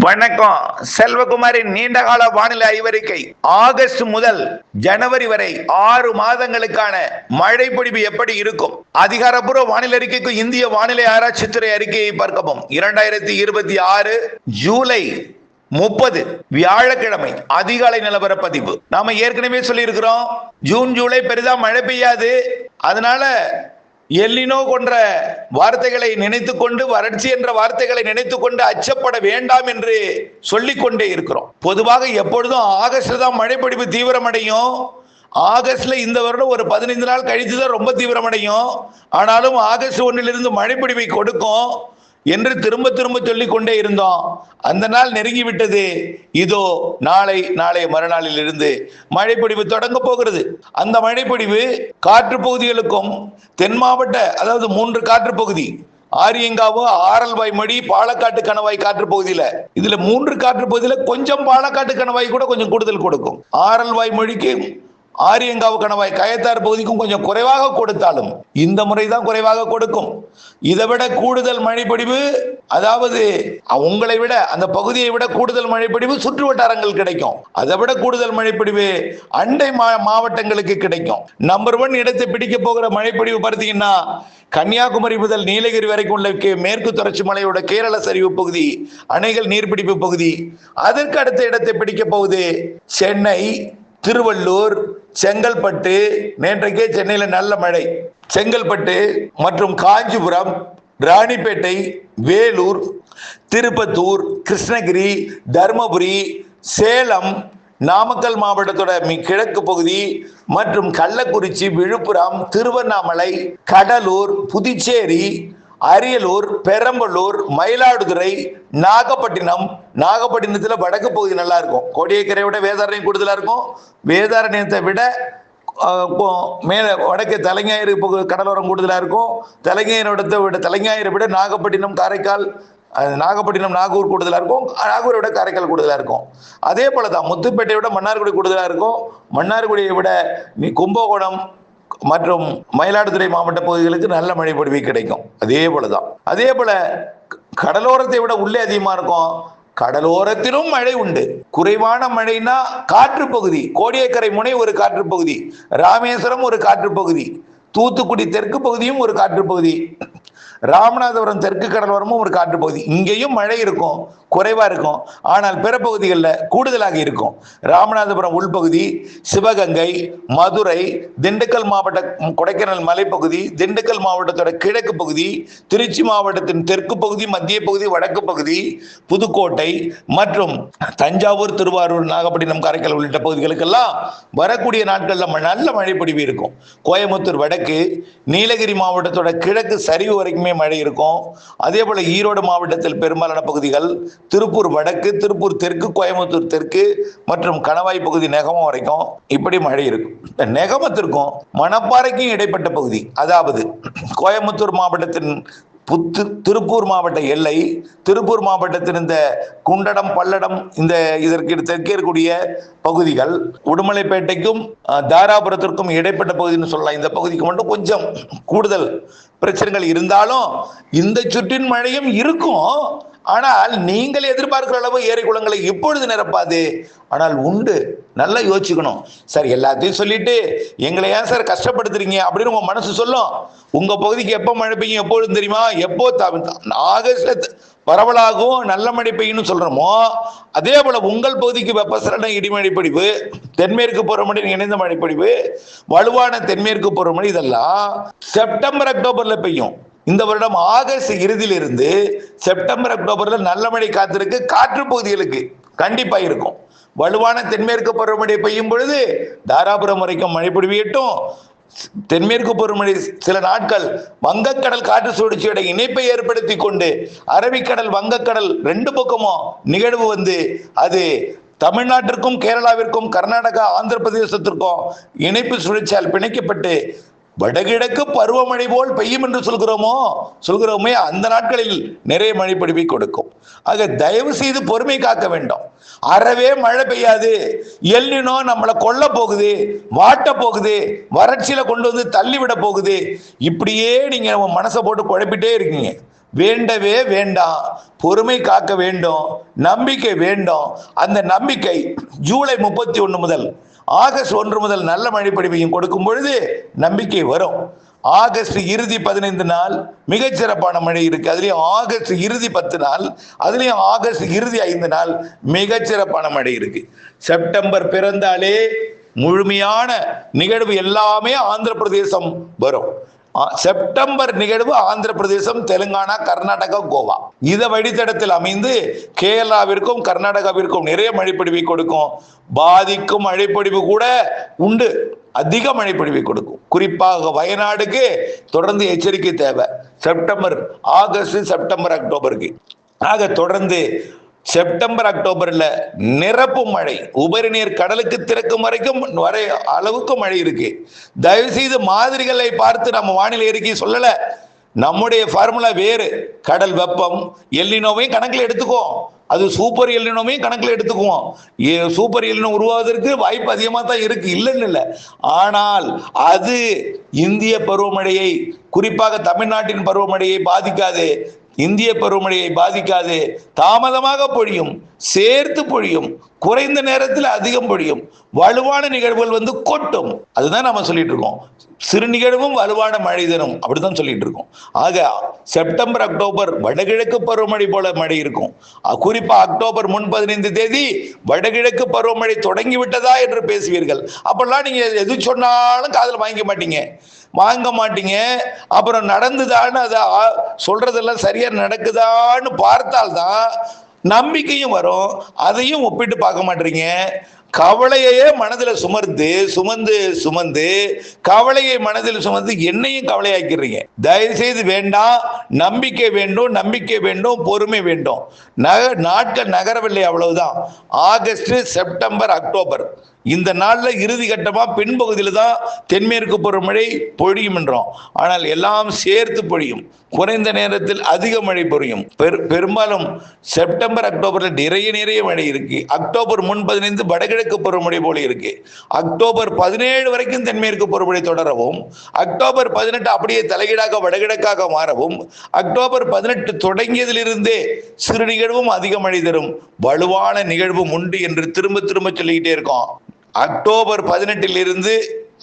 வணக்கம். செல்வகுமாரின் நீண்டகால வானிலை ஆய்வறிக்கை. ஆகஸ்ட் முதல் ஜனவரி வரை 6 மாதங்களுக்கான மழை பொழிவு எப்படி இருக்கும்? அதிகாரப்பூர்வ வானிலை அறிக்கைக்கு இந்திய வானிலை ஆராய்ச்சித்துறை அறிக்கையை பார்க்கவும். 2026 ஜூலை 30 வியாழக்கிழமை அதிகாலை நிலவர பதிவு. நாம ஏற்கனவே சொல்லி இருக்கிறோம், ஜூன் ஜூலை பெரிதா மழை பெய்யாது. அதனால எல்லினோ போன்ற வார்த்தைகளை நினைத்துக் கொண்டு, வறட்சி என்ற வார்த்தைகளை நினைத்துக் கொண்டு அச்சப்பட வேண்டாம் என்று சொல்லிக் கொண்டே இருக்கிறோம். பொதுவாக எப்பொழுதும் ஆகஸ்ட்ல தான் மழைப்பொழிவு தீவிரமடையும். ஆகஸ்ட்ல இந்த வருடம் ஒரு 15 நாள் கழித்துதான் ரொம்ப தீவிரமடையும். ஆனாலும் ஆகஸ்ட் 1 மழைப்பொழிவை கொடுக்கும் என்று திரும்ப திரும்ப சொல்லிக் கொண்டே இருந்தோம். அந்த நாள் நெருங்கி விட்டது. இதோ நாளை மறுநாளில் இருந்து மழைப்பொழிவு தொடங்க போகிறது. அந்த மழைப்பொழிவு காற்று பகுதிகளுக்கும் தென் மாவட்ட, அதாவது 3 காற்று பகுதி, ஆரியங்காவு, ஆரல்வாய்மொழி, பாலக்காட்டு கணவாய் காற்று பகுதியில, இதுல 3 காற்று பகுதியில கொஞ்சம் பாலக்காட்டு கணவாய் கூட கொஞ்சம் கூடுதல் கொடுக்கும். ஆரல்வாய்மொழிக்கு, ஆரியங்காவு கணவாய், கயத்தார் பகுதிக்கும் கொஞ்சம் குறைவாக கொடுத்தாலும் இந்த முறைதான் குறைவாக கொடுக்கும். இதை விட கூடுதல் மழைப்பொழிவு, அதாவது உங்களை விட, அந்த பகுதியை விட கூடுதல் மழைப்பொழிவு சுற்று வட்டாரங்கள் கிடைக்கும். அதை விட கூடுதல் மழைப்பொழிவு அண்டை மாவட்டங்களுக்கு கிடைக்கும். நம்பர் 1 இடத்தை பிடிக்க போகிற மழைப்பொழிவு பார்த்தீங்கன்னா, கன்னியாகுமரி முதல் நீலகிரி வரைக்கும் உள்ள மேற்கு தொடர்ச்சி மலையோட கேரள சரிவு பகுதி, அணைகள் நீர்பிடிப்பு பகுதி. அதற்கு அடுத்த இடத்தை பிடிக்க போகுது சென்னை, திருவள்ளூர், செங்கல்பட்டு. நேற்றைக்கே சென்னையில நல்ல மழை. செங்கல்பட்டு மற்றும் காஞ்சிபுரம், ராணிப்பேட்டை, வேலூர், திருப்பத்தூர், கிருஷ்ணகிரி, தருமபுரி, சேலம், நாமக்கல் மாவட்டத்தோட கிழக்கு பகுதி மற்றும் கள்ளக்குறிச்சி, விழுப்புரம், திருவண்ணாமலை, கடலூர், புதுச்சேரி, அரியலூர், பெரம்பலூர், மயிலாடுதுறை, நாகப்பட்டினம். நாகப்பட்டினத்துல வடக்கு பகுதி நல்லா இருக்கும். கோடியக்கரை விட வேதாரண்யம் கூடுதலா இருக்கும். வேதாரண்யத்தை விட மேல வடக்கு தலைஞாயிறு கடலோரம் கூடுதலா இருக்கும். தலைஞாயிறை விட நாகப்பட்டினம், காரைக்கால், நாகப்பட்டினம், நாகூர் கூடுதலா இருக்கும். நாகூரை விட காரைக்கால் கூடுதலா இருக்கும். அதே போலதான் முத்துப்பேட்டை விட மன்னார்குடி கூடுதலா இருக்கும். மன்னார்குடியை விட கும்பகோணம் மற்றும் மயிலாடுதுறை மாவட்ட பகுதிகளுக்கு நல்ல மழை பொழிவு கிடைக்கும். அதே போல கடலோரத்தை விட உள்ளே அதிகமா இருக்கும். கடலோரத்திலும் மழை உண்டு. குறைவான மழைனா காற்று பகுதி, கோடியக்கரை முனை ஒரு காற்று பகுதி, ராமேஸ்வரம் ஒரு காற்று பகுதி, தூத்துக்குடி தெற்கு பகுதியும் ஒரு காற்று பகுதி, ராமநாதபுரம் தெற்கு கடலோரமும் ஒரு காற்று பகுதி. இங்கேயும் மழை இருக்கும், குறைவா இருக்கும். ஆனால் பிற பகுதிகளில் கூடுதலாக இருக்கும். ராமநாதபுரம் உள்பகுதி, சிவகங்கை, மதுரை, திண்டுக்கல் மாவட்ட கொடைக்கானல் மலைப்பகுதி, திண்டுக்கல் மாவட்டத்தோட கிழக்கு பகுதி, திருச்சி மாவட்டத்தின் தெற்கு பகுதி, மத்திய பகுதி, வடக்கு பகுதி, புதுக்கோட்டை மற்றும் தஞ்சாவூர், திருவாரூர், நாகப்பட்டினம், காரைக்கால் உள்ளிட்ட பகுதிகளுக்கெல்லாம் வரக்கூடிய நாட்கள்ல நல்ல மழை பொழிவு இருக்கும். கோயம்புத்தூர் வடக்கு, நீலகிரி மாவட்டத்தோட கிழக்கு சரிவு வரைக்குமே மழை இருக்கும். அதே போல ஈரோடு மாவட்டத்தில் பெரும்பாலான பகுதிகள், திருப்பூர் வடக்கு, திருப்பூர் தெற்கு, கோயம்புத்தூர் தெற்கு மற்றும் கணவாய் பகுதி, நெகமம் வரைக்கும் இப்படி மழை இருக்கும். நெகமத்திற்கும் மணப்பாறைக்கும் இடைப்பட்ட பகுதி, அதாவது கோயம்புத்தூர் மாவட்டத்தின் திருப்பூர் மாவட்ட எல்லை, திருப்பூர் மாவட்டத்தின் இந்த குண்டடம், பல்லடம், இந்த இதற்கு தெற்கே இருக்கக்கூடிய பகுதிகள், உடுமலைப்பேட்டைக்கும் தாராபுரத்திற்கும் இடைப்பட்ட பகுதின்னு சொல்லலாம். இந்த பகுதிக்கு மட்டும் கொஞ்சம் கூடுதல் பிரச்சனைகள் இருந்தாலும் இந்த சுற்றின் மழையும் இருக்கும். ஆனால் நீங்கள் எதிர்பார்க்கிற அளவு ஏரி குளங்களை இப்பொழுது நிரப்பாது. ஆனால் உண்டு. நல்லா யோசிக்கணும். சார் எல்லாத்தையும் சொல்லிட்டு எங்களை ஏன் சார் கஷ்டப்படுத்துறீங்க அப்படின்னு உங்க மனசு சொல்லும். உங்க பகுதிக்கு எப்போ மழை பெய்யும் எப்பொழுது தெரியுமா? எப்போ ஆகஸ்ட்ல பரவலாகும் நல்ல மழை பெய்யும் சொல்றோமோ, அதே போல உங்கள் பகுதிக்கு வெப்பசலன இடிமழை பொழிவு, தென்மேற்கு பருவமழை இணைந்த மழை பொழிவு, வலுவான தென்மேற்கு பருவமழை, இதெல்லாம் செப்டம்பர் அக்டோபர்ல பெய்யும். இந்த வருடம் ஆகஸ்ட் இறுதியிலிருந்து செப்டம்பர் அக்டோபர்ல நல்ல மழை காத்திருக்கு. காற்று பகுதிகளுக்கு கண்டிப்பா இருக்கும். வலுவான தென்மேற்கு பருவமழை பெய்யும் பொழுது தாராபுரம் வரைக்கும் மழை பொழிவியட்டும். தென்மேற்கு பருவமழை சில நாட்கள் வங்கக்கடல் காற்று சுழற்சியோட இணைப்பை ஏற்படுத்தி கொண்டு அரபிக்கடல், வங்கக்கடல் 2 பக்கமும் நிகழ்வு வந்து அது தமிழ்நாட்டிற்கும், கேரளாவிற்கும், கர்நாடகா, ஆந்திர பிரதேசத்திற்கும் இணைப்பு சுழற்சியால் பிணைக்கப்பட்டு வடகிழக்கு பருவமழை போல் பெய்யும் என்று சொல்கிறோமே, அந்த நாட்களில் நிறைய மழை பொழிவை கொடுக்கும். ஆக தயவு செய்து பொறுமை காக்க வேண்டும். அறவே மழை பெய்யாது, எல்னினோ நம்மளை கொல்ல போகுது, வாட்ட போகுது, வறட்சியில கொண்டு வந்து தள்ளிவிட போகுது, இப்படியே நீங்க மனசை போட்டு குழப்பிட்டே இருக்கீங்க. வேண்டவே வேண்டாம். பொறுமை காக்க வேண்டும், நம்பிக்கை வேண்டும். அந்த நம்பிக்கை ஜூலை 31 முதல் ஆகஸ்ட் 1 முதல் நல்ல மழை பொழிவையும் கொடுக்கும் பொழுது நம்பிக்கை வரும். ஆகஸ்ட் இறுதி 15 நாள் மிகச்சிறப்பான மழை இருக்கு. அதுலயும் ஆகஸ்ட் இறுதி 10 நாள், அதுலயும் ஆகஸ்ட் இறுதி 5 நாள் மிகச்சிறப்பான மழை இருக்கு. செப்டம்பர் பிறந்தாலே முழுமையான நிகழ்வு எல்லாமே ஆந்திர பிரதேசம் வரும். செப்டம்பர் நிகழ்வு ஆந்திர பிரதேசம், தெலுங்கானா, கர்நாடகா, கோவா இத வழித்தடத்தில் அமைந்து கேரளாவிற்கும் கர்நாடகாவிற்கும் நிறைய மழைப்பொழிவை கொடுக்கும். பாதிக்கும் மழைப்பொழிவு கூட உண்டு, அதிக மழைப்பொழிவை கொடுக்கும். குறிப்பாக வயநாடுக்கு தொடர்ந்து எச்சரிக்கை தேவை. செப்டம்பர், ஆகஸ்ட், செப்டம்பர், அக்டோபருக்கு. ஆக தொடர்ந்து செப்டம்பர் அக்டோபர்ல நிரப்பு மழை, உபரி நீர் கடலுக்கு திறக்கும் வரைக்கும் வரை அளவுக்கு மழை இருக்கு. தயவு செய்து மாதிரிகளை பார்த்து நம்ம வானிலை அறிக்கை சொல்லல. நம்முடைய ஃபார்முலா வேறு. கடல் வெப்பம், எல்லினோவையும் கணக்கில் எடுத்துக்குவோம். அது சூப்பர் எல்லினோவையும் கணக்கில் எடுத்துக்குவோம். சூப்பர் எல்லினோ உருவாவதற்கு வாய்ப்பு அதிகமாக தான் இருக்கு, இல்லைன்னு இல்லை. ஆனால் அது இந்திய பருவமழையை, குறிப்பாக தமிழ்நாட்டின் பருவமழையை பாதிக்காது. இந்திய பருவமழையை பாதிக்காது. தாமதமாக பொழியும், சேர்த்து பொழியும், குறைந்த நேரத்தில் அதிகம் பொழியும். வலுவான நிகழ்வுகள் கொட்டும். அதுதான் நம்ம சொல்லிட்டு இருக்கோம். சிறு நிகழ்வும் வலுவான மழை தரும், அப்படிதான் சொல்லிட்டு இருக்கோம். ஆக செப்டம்பர் அக்டோபர் வடகிழக்கு பருவமழை போல மழை இருக்கும். குறிப்பா அக்டோபர் 15 தேதி வடகிழக்கு பருவமழை தொடங்கி விட்டதா என்று பேசுவீர்கள். அப்பெல்லாம் நீங்க எது சொன்னாலும் காதுல வாங்க மாட்டீங்க. அப்புறம் நடந்துதான்னு அதை சொல்றதெல்லாம் சரியா நடக்குதான்னு பார்த்தால்தான் நம்பிக்கையும் வரும். அதையும் ஒப்பிட்டு பார்க்க மாட்டீங்க. கவலையே மனதில் சுமந்து கவலையை மனதில் சுமந்து என்னையும் கவலையாக்கிறீங்க. தயவு செய்து வேண்டாம். நம்பிக்கை வேண்டும், பொறுமை வேண்டும். நாட்கள் நகரவில்லை, அவ்வளவுதான். ஆகஸ்ட், செப்டம்பர், அக்டோபர் இந்த நாள்ல இறுதி கட்டமா பின்பகுதியில் தான் தென்மேற்கு பருவமழை பொழியும் என்றோம். ஆனால் எல்லாம் சேர்த்து பொழியும். குறைந்த நேரத்தில் அதிக மழை பொழியும். பெரும்பாலும் செப்டம்பர் அக்டோபர்ல நிறைய மழை இருக்கு. அக்டோபர் 15 வடகிழக்கு பருவமழை போல இருக்கு. அக்டோபர் 17 வரைக்கும் தென்மேற்கு பருவமழை தொடரவும், அக்டோபர் 18 அப்படியே தலைகீழாக வடகிழக்காக மாறவும், அக்டோபர் 18 தொடங்கியதிலிருந்தே சிறு நிகழ்வும் அதிக மழை தரும், வலுவான நிகழ்வும் உண்டு என்று திரும்ப சொல்லிக்கிட்டே இருக்கோம். அக்டோபர் 18 இருந்து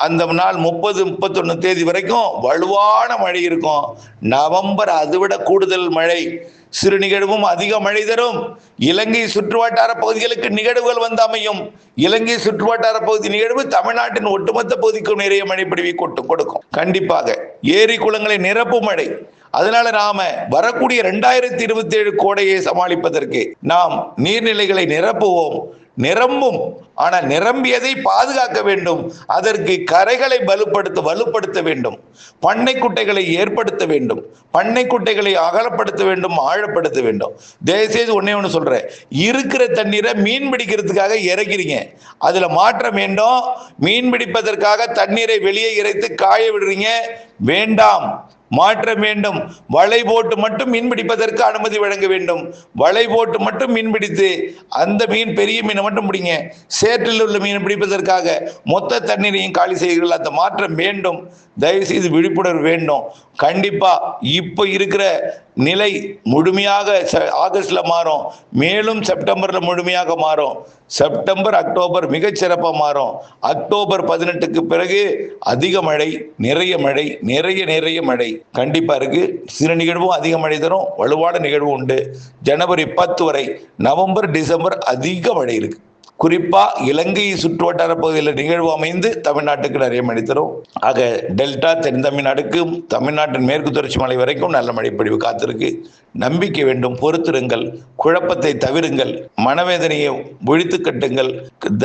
அந்த நாள் 30, 31 தேதி வரைக்கும் வலுவான மழை இருக்கும். நவம்பர் அதுவிட கூடுதல் மழை, சிறு நிகழ்வும் அதிக மழை தரும். இலங்கை சுற்றுவட்டார பகுதிகளுக்கு நிகழ்வுகள் அமையும். இலங்கை சுற்றுவட்டார பகுதி நிகழ்வு தமிழ்நாட்டின் ஒட்டுமொத்த பகுதிக்கும் நிறைய மழை பொழிவை கொடுக்கும். கண்டிப்பாக ஏரி குளங்களை நிரப்பும் மழை. அதனால நாம வரக்கூடிய 2027 கோடையை சமாளிப்பதற்கு நாம் நீர்நிலைகளை நிரப்புவோம். நிரம்பும், ஆனால் நிரம்பியதை பாதுகாக்க வேண்டும். அதற்கு கரைகளை வலுப்படுத்த வேண்டும். பண்ணை குட்டைகளை ஏற்படுத்த வேண்டும். பண்ணை குட்டைகளை அகலப்படுத்த வேண்டும், ஆழப்படுத்த வேண்டும். தயவுசெய்து ஒண்ணு சொல்றேன், இருக்கிற தண்ணீரை மீன் பிடிக்கிறதுக்காக இறக்கிறீங்க, அதுல மாற்றம் வேண்டும். மீன் பிடிப்பதற்காக தண்ணீரை வெளியே இறைத்து காய விடுறீங்க, வேண்டாம். மாற்றம் வேண்டும். வலை போட்டு மட்டும் மீன் பிடிப்பதற்கு அனுமதி வழங்க வேண்டும். வலை போட்டு மட்டும் மீன் பிடித்து அந்த மீன், பெரிய மீனை மட்டும் பிடிங்க. சேற்றில் உள்ள மீன் பிடிப்பதற்காக மொத்த தண்ணீரையும் காலி செய்கிறீர்கள். அந்த மாற்றம் வேண்டும். தயவு செய்து விழிப்புணர்வு வேண்டும். கண்டிப்பா இப்ப இருக்கிற நிலை முழுமையாக ஆகஸ்ட்ல மாறும், மேலும் செப்டம்பர்ல முழுமையாக மாறும். செப்டம்பர் அக்டோபர் மிகச்சிறப்பாக மாறும். அக்டோபர் 18க்கு பிறகு அதிக மழை, நிறைய மழை கண்டிப்பா இருக்கு. சிறு நிகழ்வும் அதிக மழை தரும், வலுவான நிகழ்வு உண்டு. ஜனவரி 10 வரை, நவம்பர், டிசம்பர் அதிக மழை இருக்கு. குறிப்பா இலங்கை சுற்றுவட்டார பகுதியில் நிகழ்வு அமைந்து தமிழ்நாட்டுக்கு நிறைய மழை தரும். ஆக டெல்டா, தென் தமிழ்நாடுக்கும் தமிழ்நாட்டின் மேற்கு தொடர்ச்சி மலை வரைக்கும் நல்ல மழை பொழிவு காத்திருக்கு. நம்பிக்கை வேண்டும், பொறுத்திருங்கள், குழப்பத்தை தவிருங்கள், மனவேதனையை ஒழித்து கட்டுங்கள்.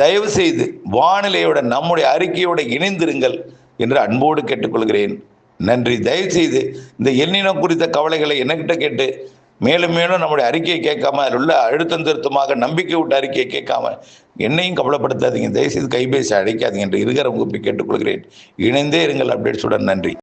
தயவு செய்து வானிலையோட நம்முடைய அறிக்கையோட இணைந்திருங்கள் என்று அன்போடு கேட்டுக்கொள்கிறேன். நன்றி. தயவு செய்து இந்த எல்னினோ குறித்த கவலைகளை என்கிட்ட கேட்டு மேலும் நம்முடைய அறிக்கையை கேட்காம, அதில் உள்ள அழுத்தம் திருத்தமாக நம்பிக்கை விட்ட அறிக்கையை கேட்காம என்னையும் கவலைப்படுத்தாதீங்க. தயவுசெய்து கைபேசி அழைக்காதீங்க என்று இருக்கிற வகுப்பை கேட்டுக்கொள்கிறேன். இணைந்தே இருங்கள் அப்டேட்ஸுடன். நன்றி.